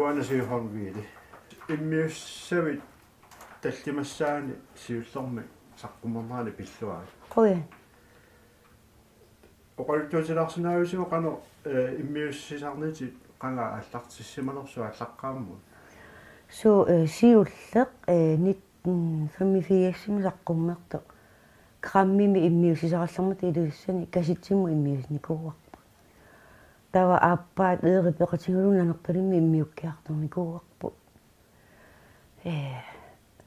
Tuana siuhon Wile. Immiussavit tallimassaani siullormi saqqumarnaani pilluaa. Qoya. Oqaltuutilarsinaavisimo qano immiussisarniti qanga allartissimalersu allaqqaammu. So siulleq nit 85 saqqummerto. Krammimi immiussisarallermut iluissani kasitsimmu immiusnikuuarpa. Tava aappaat eeripeqatingulun anerpalimmi immiukkiartornikuuarpu.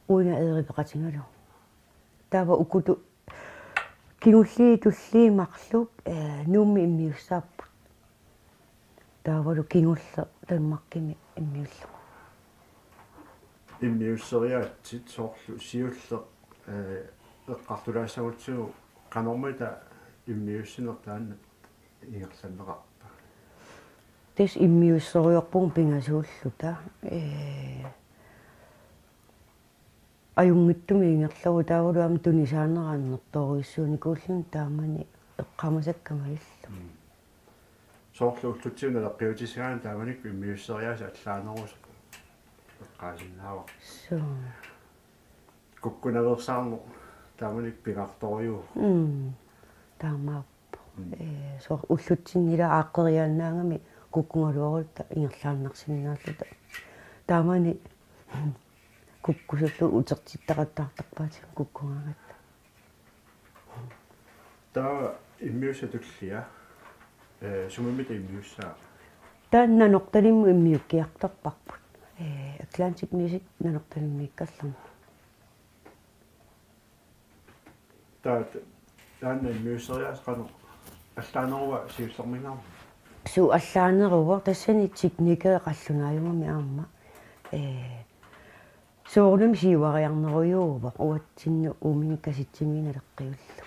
Uina eeripeqatingalu. Tava ukutu kingulli tulliimarluk nuummi immiussaappu. Tavalu kingulle tanmarkimi immiullu. Immiusseriaatsit soorlu siulleq eqqartulaassagutsugu qanormita immiussinertaanna ingerlanneqarpa. Tes immiusseriorpun pingasuulluta ajungittumi ingerlagu taavalu am tunisaaneraanertoruissuunikuullun taamani eqqamasakkamalillu. Soorlu ullutsiuna leqqiutisgaan taamanik immiusseriaasa allaanerus eqqaasinnaava. So Kukkunaversaarnu taamanik pingartoriu. Taamaappu. So ullutsinnila aaqqeriaannaangami kukkungaluorulta ingerlaannarsiminaalluta. Taamani kukkusullu utertittaqattaartarpaati kukkungaagatta. Taa immiussatullia sumimita immiussaa. Taan nanortalimmu immiukkiartorparput. Atlantic Music nanortalimmiikkallermu. Taanna immiusseriaas qano allaanerua siullermingaarmu. Su allaaneruwa tassani teknikere qallunaajumami aamma. Soornum siivariarnerujuuva uatsinnu uminikasitsimiina leqqiullu.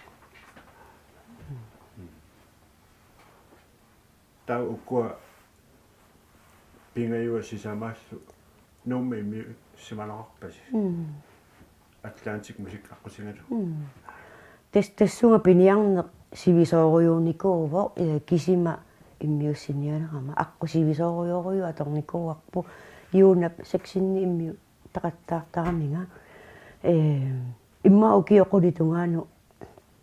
Taa ukkua pingajua sisamaallu nuummi immiussimalerarpasi. Atlantic Music aqusingalu. Tassunga piniarneq sivisoorujunikuuvo kisima immiussinianerama aqusivisoorujoriju atornikuuarpu yuunap seksinni immiu taqattaartaraminga imma ukioqulitungaanu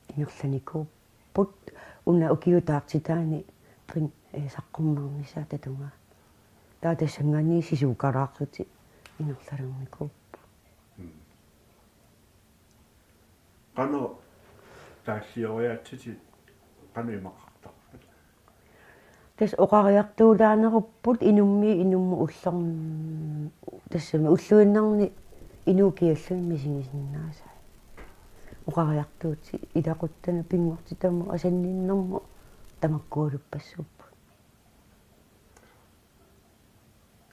ingerlanikuupput una ukiutaartitaani trin saqqummarnissa tatunga taatassangani sisukaraarruti ingerlalernikuuppu. Qano taallioriaatsiti qano imaqartarpat. Tas oqariartuulaanerupput inummu ullorn tassami ulluinnarni inuukiallun misingisinnaasa. Oqariartuuti ilaquttana pinguartitamu asanninnermu tamakkuuluppassuuppu.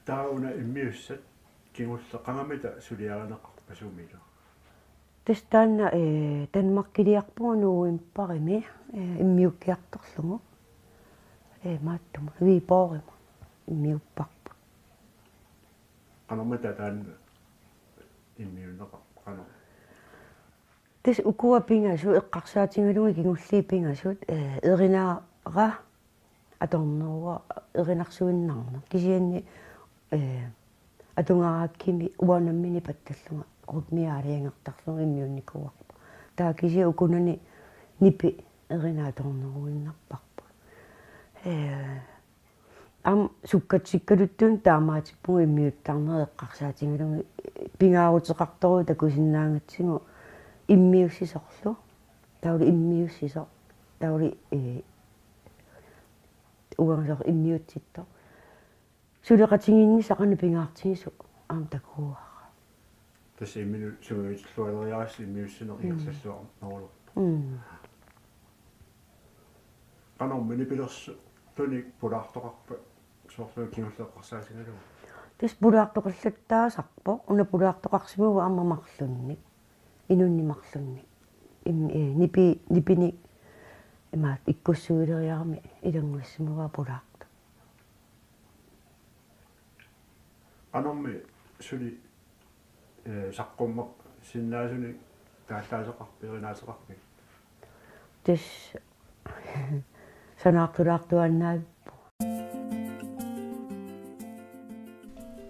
Tauna immiussat kingulleqangamita suliaraneqarpasumila. Tas taanna tanmarkiliarpunga nuuimparimi immiukkiartorlugu maattuma viipoorima immiupparpu. Qanormita taanna immiunneqarpa qano. Tas ukua pingasu eqqarsaatingalungi kingullii pingasut erinaara atornerua erinarsuinnarna kisianni atungarakkimi uanammini pattallunga rutmiaaliangertarlugu immiunnikuuarpu. Taa kisia ukunani nipi erinaatorneruinnarparpu. Am sukkatsikkaluttuun taamaatippungu immiuttarneri eqqarsaatingalungi pingaaruteqartoru takusinnaangatsigu immiussisorlu tauli immiussisor tauli uangasor immiutsittor suleqatinginni saqana pingaartigisu aam takuuara. Tässä immiu sumavitlualeriaas immiussiner ingerlalluarnerulu. Qanormini pilersu tunik pulaartoqarpa soorlu kingulleqqarsaatingalu. Tas pulaartoqallattaasarpo una pulaartoqarsimugu ammamarlunnik inunnimarlunnik nipini imaat ikkussuileriarmi ilanguassimuga pulaarto. Qanormi suli saqqummaq sinnaasuni taallaasaqarpi erinaaseqarpi. Tas sanaartulaartuannaavippu.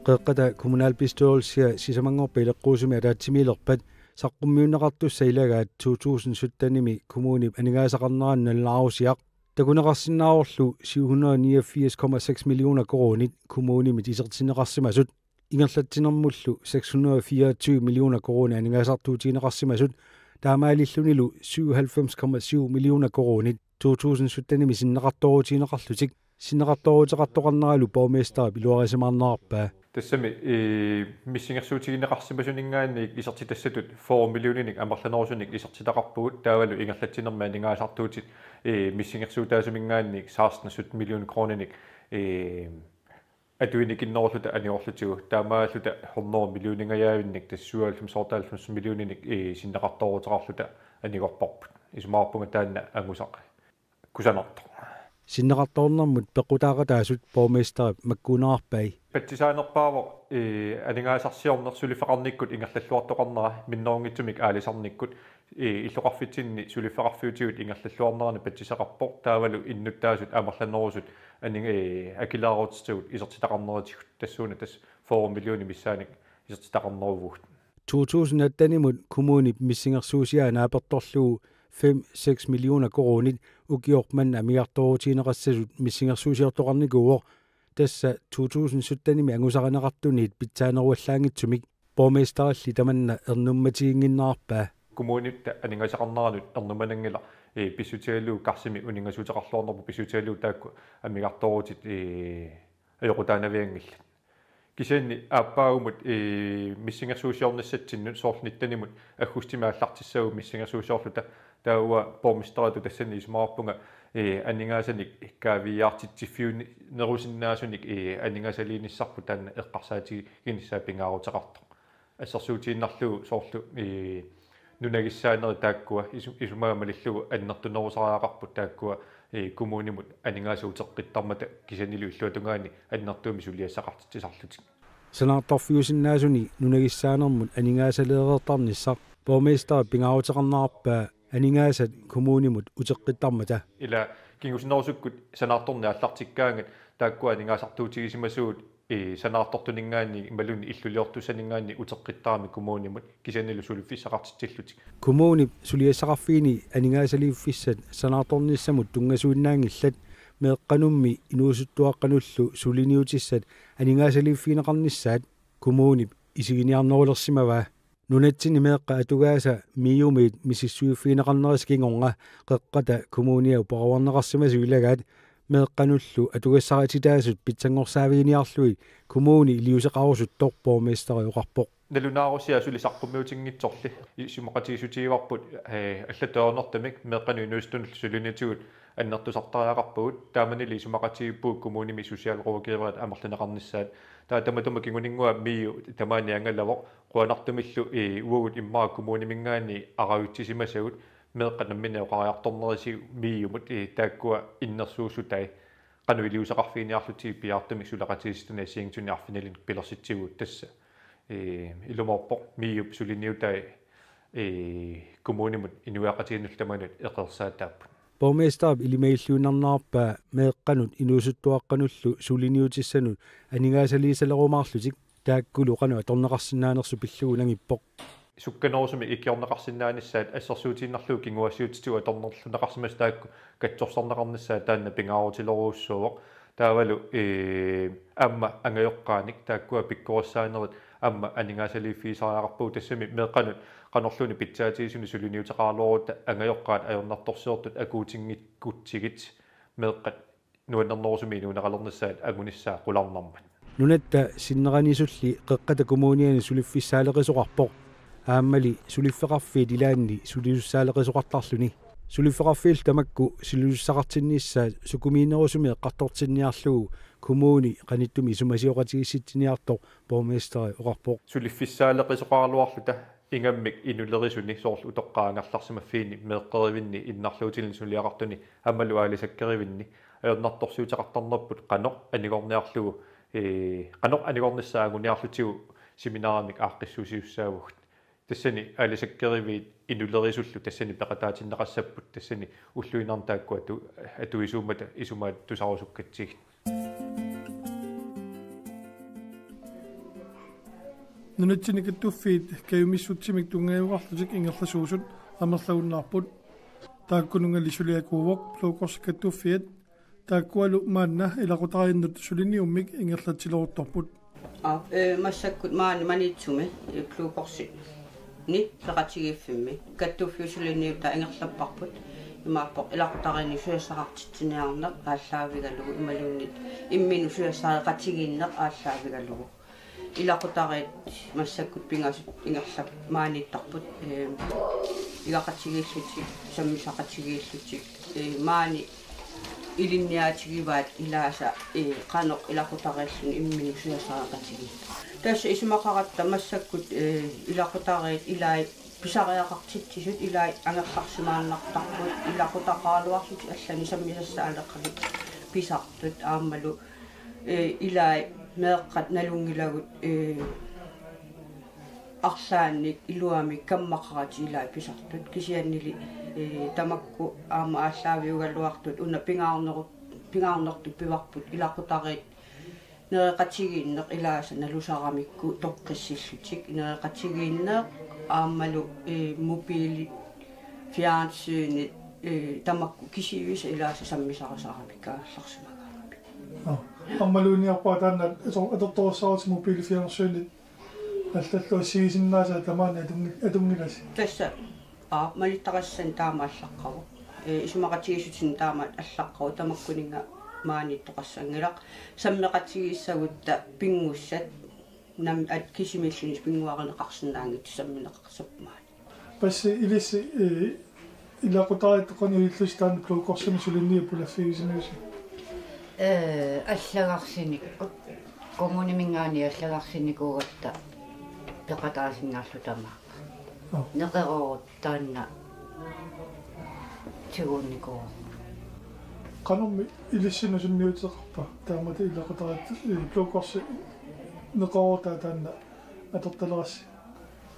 qeqqata kommunalbestyrelse sisamangorpa ileqquusumi ataatimiilerpat saqqummiunneqartussa ilagaat 2017 kommuni aningaasaqarneranna laarusiaq takuneqarsinnaarorlu 789,6 millioner kroner kommunimit isertineqarsimasut ingerlatsinermullu 624 millioner kroner aningaasartuutiineqarsimasut taamaalillunilu 97,7 millioner kroner 2017 sinneqartoruutiineqarlutik sinneqartoruutiqartoqarneralu borgmester piluarisemarnerarpaa тассами миссингерсуутигинеқарсимасунингаанник исертитассатут 4 миллиониник амерланерусуник исертитақарпугут таавалу ингерлатсинерма анигаасартуутит миссингерсуутаасумингаанник 16 миллион крониник атуиникиннерлута аниорлутигу таамааллута 100 миллионингаяавинник тассуааллум сортааллум миллиониник синнеқарторутеқарлута анигорпарпут исумаарпунга таанна ангусақ кусанерто синнеқарторнэрмут пеқутааратаасут боргместер маккунаарпай патсисаанерпааво анигаасарсиорнерсулифеқарниккут ингерллуартоқарнера миннерунгитсумик аалисарниккут иллоқарфитсинни сулиффеқарфиутигут ингерллуарнерани патсисақарпор таавалу иннуттаасут амерланерусут акилаарутсигут исертитақарнеритигут тассууна тас 4 миллиони миссааник исертитақарнерувугут 2018-мут коммуни миссингерсуусиаана аперторлугу 5-6 millioner kroner ukiorman amiartoruutiineqassasut missingersuusiortoqarnikuuor tassa 2017 angusarineqartuniit pitsaaneruallaangitsumik borgmesteralli tamanna ernummatiinginnaarpaa kommunitta aningasaqarneranut ernumanangila pissutiallu karsimi uningasuuteqarluornerpu pissutiallu taakku amigartoruutit ajoqutaanaviangilla кисенни ааппаагумут миссингерсуусиорнассатсиннут соорнитtanimut аггустимааллартиссагу миссингерсуусиорлута таауа бормистерату тассани исмаарпунга анингаасаник иккаавиартитсиффиуни нерусиннаасуник анингаасалииниссарпу таанна эққарсаати гиниссаа пингаарутеқарто ассерсуутииннарлугу соорлу нунагиссаанери тааккуа исумаамалиллугу аннертунерусараақарпут тааккуа коммунимут анигаасуутеққиттармата кисанилу иллуатунгаани аннертууми сулиассақартитсарлутик санаартарфиусиннаасуни нунагиссаанермут анигаасалеерертарниссар боргместер пингаарутеқарнаарпаа анигаасат коммунимут утеққиттармата ила кингусинерусуккут санаарторни аллартиккаангат тааккуа анигаасартуутигисимасуут санаартортунингаани ималуни иллулиортусанингаани утеққиттарами коммунимут кисанилу сулиффиссақартитсиллутик коммуни сулиассақарфиини анигаасалиуффиссат санаарторниссамут тунгасуиннаангиллат меэққанумми инуусуттуаққануллу сулиниутиссат анигаасалиуффиинеқарниссаат коммуни исигиниарнерулерсимаваа нунатсини меэққа атугааса миумит мисиссуиффиинеқарнерис кингорнга қеққата коммуниау параварнеқарсимасуилагаат меэққануллу атугассаратитаасут питсангорсаавиниарлуи коммуни илиусеқарусуттор боргместери оқарпоқ налунаарусиа сулисаққуммиутингитсорли исумақатигисутигиварпут аллатеорнертамик меэққану инуустунл сулунитигут аннертусартариақарпугут тааманили исумақатигиппуу коммуними сусиалруукиерат амерланеқарниссаат таатаматума кингунингуа миу тамаани ангалавоқ қуанартумиллу уагут иммаа коммунимингаани аравитсисимасагут меэққанамминеоқариарторнериси миумут тааккуа иннерсуусутай кануилиусақарфиниарлути пиартами сулақатигистуна сиингтуниарфиналин пилерситсигут тасса илуморпоқ миуп сулиниутай коммунимут инуақатигиннултаманут эқерсаатааппут боргместер илимаиллуунарнаарпаа меэққанут инуусуттуаққануллу сулиниутиссанут анигаасалиисалерумаарлутик тааккулу қану аторнеқарсинаанерсу пиллугулангиппоқ сукканерусуми икиорнеқарсинааниссаат ассерсуутииннарлуу кингуассиутитуа торнерлунеқарсимас таакку катсорсарнеқарниссаа таанна пингаарутилоруussууоқ таавалу амма ангайоққааник тааккуа пиккориссаанерит амма анигаасалииффиисариақарпуу тассами меэққанут qanorluni pitsaatiisuni suliniutaqaarluruta angajorqaat ajornartorsiortut akuutiнгиккутсигит meeqqat nuannernerusumi nuunaqalernissaat agunissaa qularnarmat nunatta sinneqanisulli qeqqata kommuniani suliffissaaleqisuqarpoq aammali suliffeqarfiit ilaanni sulisussaaleqisuqartarluni suliffeqarfiil tamakku silussaqartinniissaa sukumiinerusumi eqqartortinniarlugu kommuni qanittumi sumasioratigissittiniartor borgmesteri oqarpoq suliffissaaleqisuqarluarluta ingammik inulerisuni soorlu utoqqaangarlarsimaffiini meeqqerivinni innarluutilin suliaqartuni ammalu aalisakkerivini ajornartorsiutaqartarnerput qanoq anigorniarlugu qanoq anigornissaagunniarlutigu seminaaramik aaqqissuusiussaavugut тассани аалисаккеривиит инулерисуллу тассани пеқатаатиннеқассаппут тассани уллуинарнтаакку атуисуумата исумаат тусарусуккатсигит Nunutsinnikattuuffiit kayumissutsimik tungaayuqarlutik ingerlasuusut amerlagunnaarput taakkunungalli suliakuuvoq pluukorsikattuuffiat taakkualu maanna ilaqutarinnut suliniummik ingerlatiloruttorput massakkut maani manitsume pluukorsi ni peqatigiiffimmi kattuuffiusuliniuta ingerlapparput imaappoq ilaqutarini suyassaqartitsiniarneq ааllaavigalugu imaluunnit imminu suyassaqatigiinneq ааllaavigalugu ilaqutarit massakkut pingasut ingerlap maaniittarput ilaqatigiillutik sammisaqatigiillutik maani ilinniaatigivaat ilaasa qanoq ilaqutarillu imminu suyassaqatigi tässä ismaqaratta massakkut ilaqutarit ilai pisariaqartitsisut ilai angerlarsimaannartarput ilaqutaqaaluarsut allani sammisassa aleqqalit pisartut aammalu ilai meeqqat nalungilagut arlaannik iluami kammaqarati ilai pisartut kisiannili tamakku aama ааllaaviugalluartut unna pingaarnertu pivarput ilaqutarit nereqatigiinneq ilaasa nalusaramikku toqqissillutik nereqatigiinneq aammalu mobiili fjernsynet tamakku kisivis ilaasa sammisarasaaramikkaallарсимагаалуми аммалуниарпаа аторторсаарис mobiili fjernsynet аллаллуассигисиннааса тамаана атунгилас тасса малиттарассан таамааллаққаву исумақатигисутин таамаат аллаққаву тамаккунинга маанитоқассангилақ саммеқатигиссагутта пингуссат нам ат кисимиллунис пингуаринеқарсинаангит самминеқарсапмаат пасси илисси илақутарит қонилиллустаан плуукорсими сулинниа пулаффигисинуси аллагарсиниккут коммунимингаани аллагарсиникуугатта пеқатаасиннааллу тамаа неқерорут таанна тигуунникуу канумми илиссина сунниутеқарпа таамата илақутарит плуукорси неқоротаа таанна аторталерасси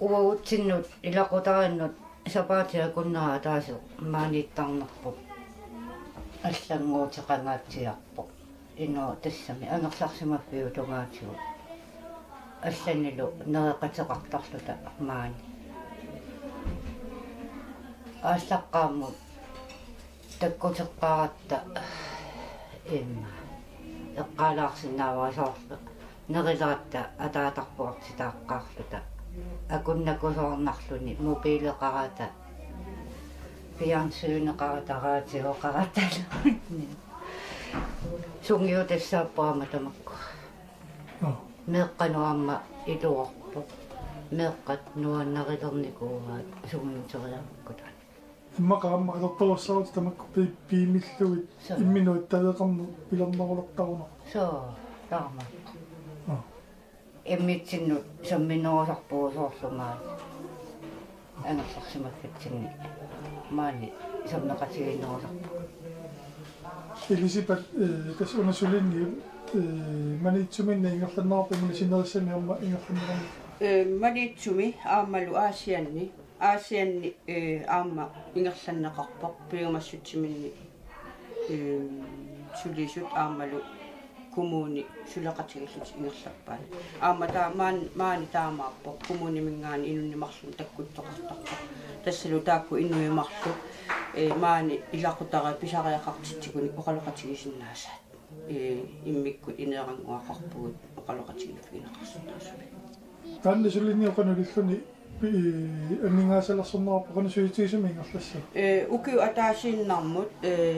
уаутсиннут илақутариннут сапаатиа куннаа таасу маанитtarnerpuq аллангуутеқангаатсиарпоq иноо тассами анерларсимаффиу тунгаатигу алланилу нереқатеқартарлута маани ааллаққааммут таккутеққаратта имма эққалаарсинааваасоорлу нерилаатта атаатарпуартитааққаарлута акуннакусоорнарлуни мобилеқарата пиансуунеқаратараатиоқараталу сунгиутассааппаама тамакку меққануамма илуарпу меққат нуаннарилерникуугаат сунгиутериаркута иммақаамма аторторсаарут тамакку пиимиллуит имминуит талеқарну пилернерулертаруно соо таама эммитсиннут самминерусарпуусоорлумаа анерларсимаккатсинни маани самнеқатигиннерусарпу илисипат касунасулинни манитсуминна ингерланнаарпимна синериссаниарма ингерланнерами манитсуми аамалу аасианни аама ингерланнеқарпоқ пиумассутсиминни сулисут аамалу коммуни сулеқатигиллут ингерлаппаани аама таа маани таамааппоқ коммунимингаани инуннимарлун таккуттоқартарпа тассалу таакку иннуимарлу маани илақутара писариақартитсигуни оқалоқатигисиннаасаат иммиккут инеерангуақарпугут оқалоқатигилфигинеқарсунаасуми таанна сулинниоқанулиллуни аннингаасалерсорнераппа қанусуитигисуми ингерлассу укиу атаасииннармут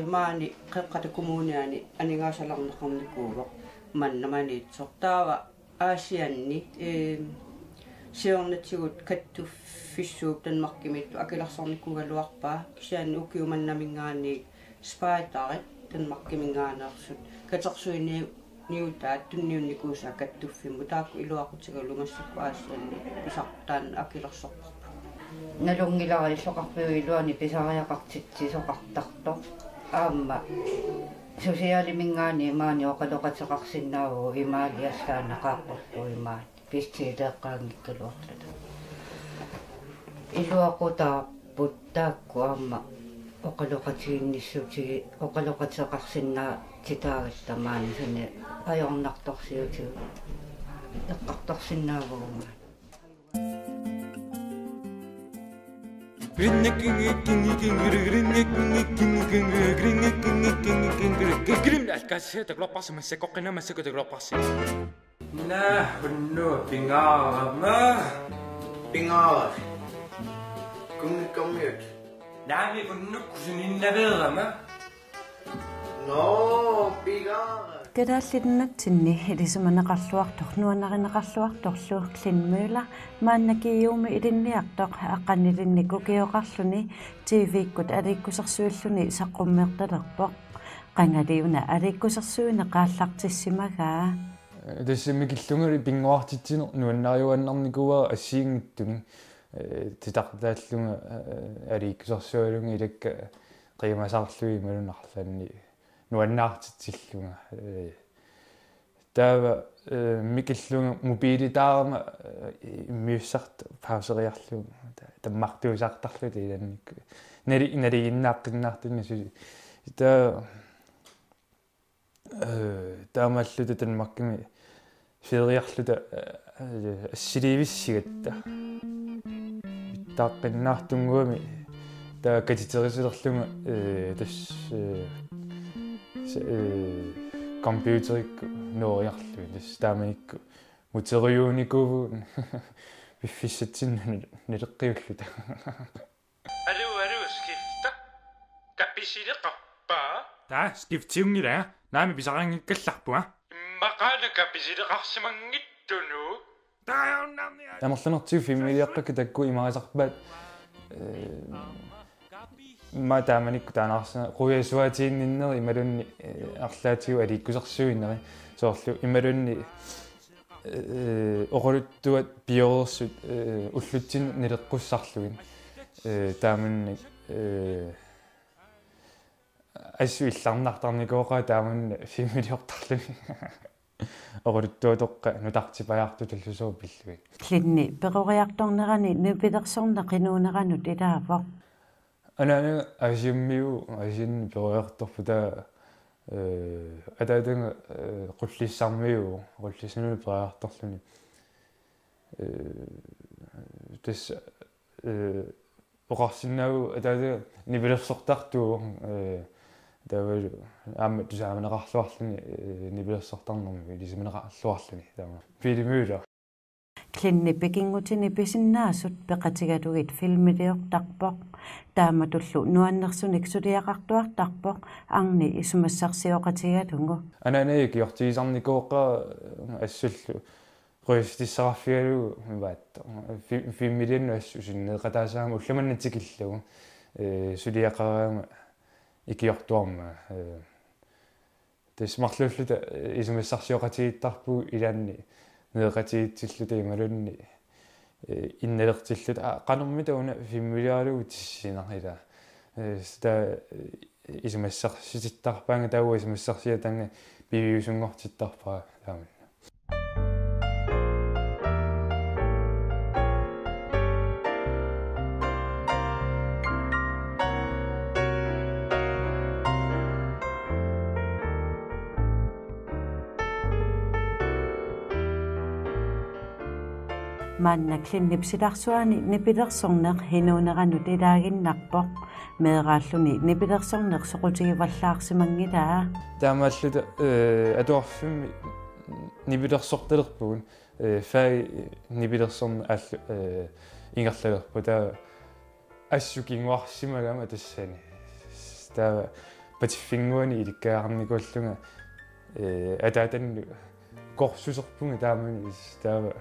маани қеққата коммуниани аннингаасалернеқарникуугоқ маннаманиитсортаава аасианни сиорнатигут каттуффиссууп танмаркимитту акиларсорниккугалуарпаа кисианни укиу маннамингаани спаатарит танмаркимингаанеерсут катерсуини ниутаат тунниунникуусаа каттуффимму таакку илуақутигалумассакку аасианни писартаан акилерсорпарпа налунгилараллоқарпиу илуани писариақартитсисоқартарто аама сусиалимингаани маани оқалоқатеқарсинааву имаалиассаана қааққорлу имаат пистилеққаангиккалуарлута илуақутаарпут таакку аама оқалоқатигинниссутиги оқалоқатеқарсинаа титаагатта маани сане ajornartorsiutigu eqqartorsinnaavuguma Nah, benar pingar. Pingar. Kom ut. Nej, vi benar kusin inna ma. No, pingar. Kadaallinunatsinni ilisumanaqarluartoq nuanarineqarluartorlu klinmøla maannakiiuumi ilinniartoq aqqanilinniku kiyoqarluni TV-kkut aliikkusarsuilluni saqqummeertalerpoq qangaliuna aliikkusarsuine qaallaqtissimagaa тассимикиллунгали пингуартитсинер нуаннариуаннарникуа ассиингиттуни титартааллунга алииккусарсуалунга илакка қиимасаарлуи малунарланни нуаннаартитсиллунга таава микиллунга мобилитаарма иммиуссарт паусериарлуг таммартуусаартарлута иланник налигиннааққиннаартунни сули таа таамааллута танмаккими фериарлута ассиливиссигатта тааққиннаартунгуами таа катитерисилерлунга тас компьютерик нориарлуи тас тааманикку мутериуникувун виффиссатсин налеққиуллута алу скифта каписилеқарпаа таа скифтиунгила наами писарангиккалларпуа иммақаана каписилеқарсимангиттуну тааяуннарниа тамерланертиу фимилиаққака такку имарисарпаат матааманикку таанаарсна қуясуатиинниннери ималунни арлаатигу алииккусарсуиннери соорлу ималунни оқолуттуат биорсут уллутсин нилеққуссарлугин тааманни ассуилларнартарникооqa тааманна фимилиортарлуни оқолуттуатоққа нутартипаярту таллусоо пиллуи клинни перориарторнерани нупилерсорна қинуунеранут илаавоқ анаана асиммиу асин перориарторпута атаатанга қуллиссармиу қуллиссануни перориарторлуни тас оқарсиннаагу атаата нипилерсортартуу таавал аама тусааманеқарлуарлуни нипилерсортарнэрми илисиманеқарлуарлуни таама филимуула клинни пекингутини писиннаасут пеқатигалугит филмилиортарпоқ тааматуллу нуаннерсуник сулиақартуартарпоқ арни исумассарсиоқатигалунгу анаанаа киортигисарникооққа ассуллу qoistiссараффигалу миваатта фиммилианну ассу синнеқатаасаама улламаннатикиллагу сулиақараама икиортуарма тасмарлууллута исумассарсиоқатигиттарпу илаанни неэқатигитсиллута ималунни иннелертиллута қанермитауна фиммилиалугу тиссинарила ста исумассарсититтарпаанга тауа исумассарсиатанга пивиусунгортиттарпаа таама манна клиннипсиларсуани нипилерсорнеқ хинуунеранут илаагиннарпоқ меэрааллуни нипилерсорнеқ соқутигиваллаарсимангилаа таамааллута атуарфимми нипилерсорталерпугун фай нипилерсорна аллу ингерлалерпу таа ассукингуарсимагама тассани таа патиффингуани иликкаарникууллунга атаатанну корсусерпунга таамани таава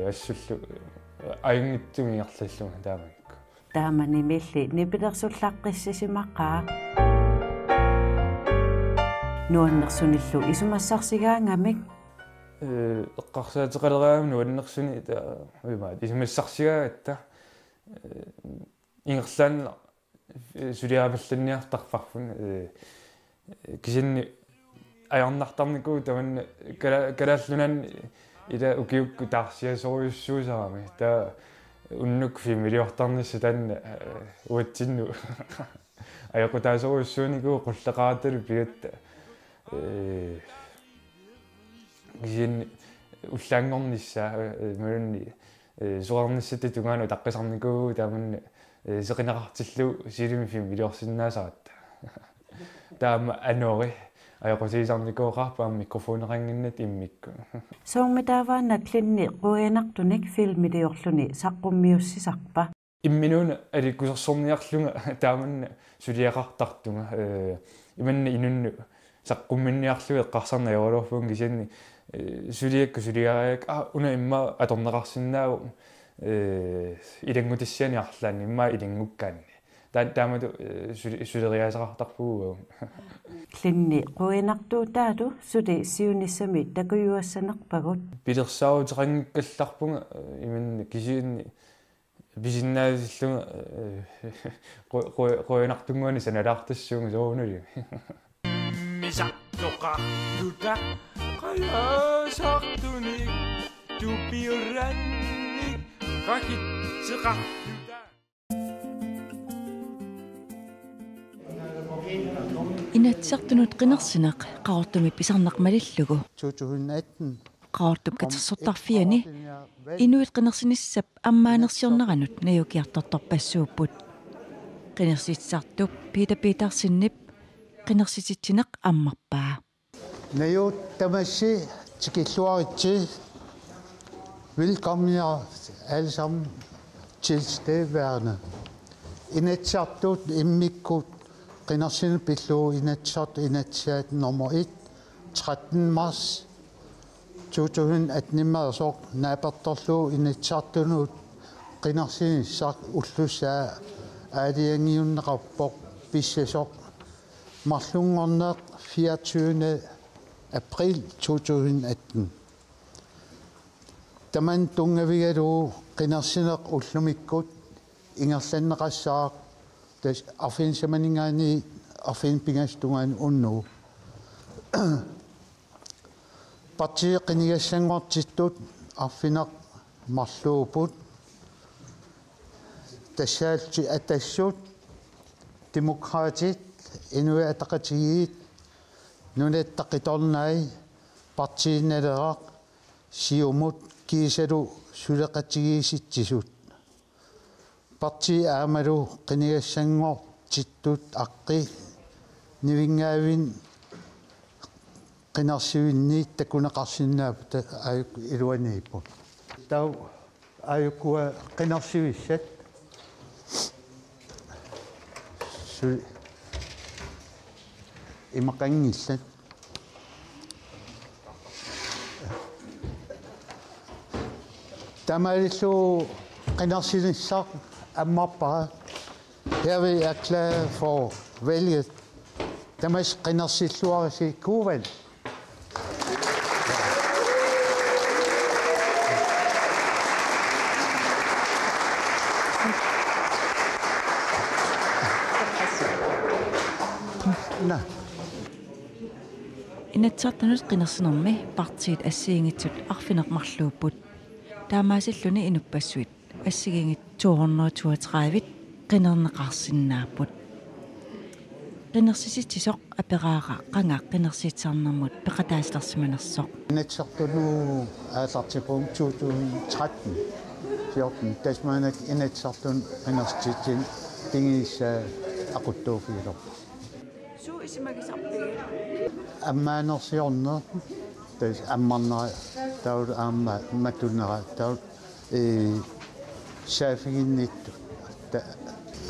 ассуллу аюнгиттуми арлаллунга тааманикку таамани милли нипилерсуллаққиссисимаққаа нуаннерсуниллу исумассарсигаангамик эққарсаатеқалераами нуаннерсуни таа уимаат исумассарсигаагатта ингерлаанна сулиаавалланниартарфарфун кисинни аярнартарникуу таванна калааллунан ида укиукку таарсиасоруйуссуусарами таа уннук фимилиортарнисса танна уатсинну аякутаасоруйуссууникуу қуллеқараталу пигатта кисин уллаангорнissaа малунни суарнissati tungaanu taqqisarniku taamun seqinaqartillu silimi viliorsinnaasaqatta taama anori ajaqutiisarnikuoqarpaam mikrofoneranginnat immikku soormitaavaanna klinni quyanartunik filmiliorluni saqqummiussisarpa imminuuna alikkusersorniarlunga taamanna suliaqartartunga imanna inunnu saqqumminniarluga eqqarsarnayorluorfuun kisanni suliakku suliariak una imma atorneqarsinnaagu Ilanngutassianiarlaanni imma ilangukkaanni taamatu suleriasaqartarpugu klinni quyanartuutaatu suli siunissami takuyuassanerpagut pilersaaruteqanngikkallarpunga imanna kisiinni bisinnaasillunga quyanartunguani sanalaartassuunga soorunuli misaqtoqarluta qayaasartunik tupiurannik qakitseqarluta inatsartunut qinersineq qaortumi pisarnaqmalillugu 2018 qaortup katersortarfiani inuit qinersinissap ammaanersiorneranut najukiartortorpassuupput qinersitsartup Petersinnip qinersitsitsinaq ammarpaa najut tamassi tikilluaritsi velkommen alle sammen tilstedeværende inatsartut immikkut qinersinipillu inatsat nummer 1 13 mars 2018 naapertorlu inatsartunut qinersinissaq ullussaa aaliangiunneqarpoq pissasoq marlungorneq 24. april 2018 taman tungavigalu qinersineq ullumikkut ingerlanneqassaaq tas arfinsamanigaani arfinpingastungaani unnu parti qinigassangortitut arfinaq marluuput tassaalti atassut demokraatit inui ataqatigiit nunattaqitornai partiinnaleraq siumut kiisalu suleqatigiisitsisut parti aamalu qinigassangortittut aqqi nivingaavin qinersivinniit takuneqarsinnaapu ajuk iluaniipput tau ajukkua qinersivissat imaqangillat tamalillu qinersinissaq ammarpaa her vil jeg erklære for valget tamas qinersilluarisi kuuval inatsartanut qinersinermi partiit assigiinngitsut arfineqmarluupput taamaasilluni inuppassuit assigiingit 232 qinerneqarsinnaapput qinersisittisoq aperaara qanga qinersiitsarnermut peqataasilersimanersoq inatsartunu aalartiqum 2013 14 tasmaanak inatsartun qinersitsin tingiissa aquttuufiilor suu isimagisarpigi ammanersiorne tas ammarnera taul aamma matunera taul saafiginnit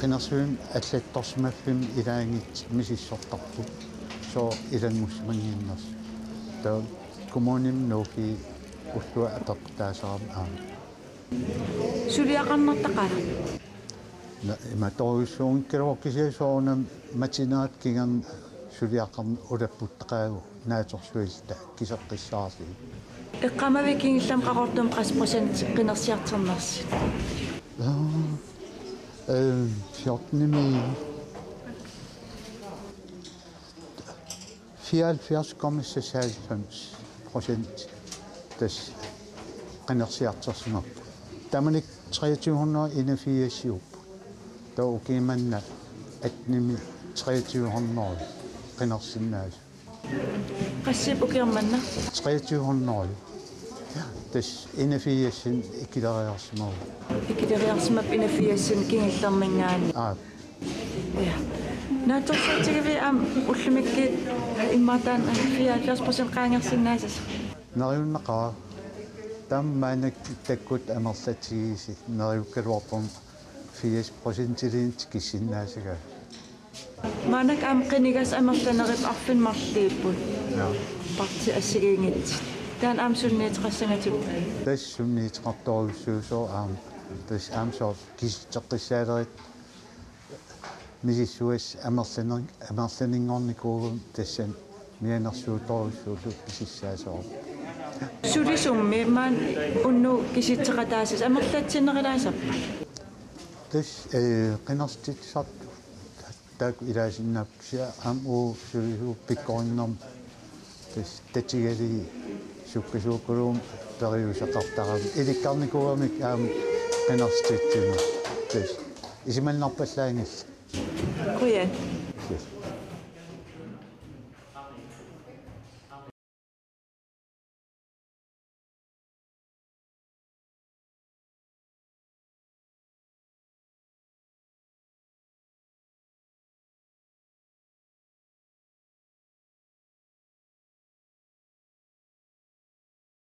qinersuun аллатторсимаффим илаангит мисиссортарпу соо илангуссимангииннерс таа коммуним ноки уллуа атертаасарам аама сулиақарнартақала иматоруссуун килооккисиасоорнам матинаат киган сулиақарн улаппуттақаагу нааторсуилта кисеққиссаарси эққамавикингиллам қақортум 30% қинерсиартернерси 14 mil 74,96% des qinersiartersinger tamanik 2381 der ukimanna atnimi 2300 qinersinnaas qassip ukiarmanna 2300 тас инафиассин икилериарсимаа икилериарсимап инафиассин кингилларнингаани я наторсатигави уллумиккиит имматаан 74% qaangersinnaasas нариуннақаа таммаанак таккут амерлатигиси нариуккалуарпум 80% киссиннаасага манак амқинигас амерланерип арфинмарлииппут парти ассигингитсут таан аамсунниитеқассангатип тассунниитеқарторуссуусоо тас аамсоо киситтеққиссаалерит мисиссуас амерланингорникуугун тассан мианерсууторуссуулу кисиссаасоо сулисумми маан унну киситтеқатаасас амерлатсиннерилаасаппа тас қинерститсарт так илаасиннаапкися аму сулисуу пиккориннерм тас татигали суккасууккулуум периусақартарам иликкарникууамик қинерститсина тас исиманнарпаллаангилла Kujataa.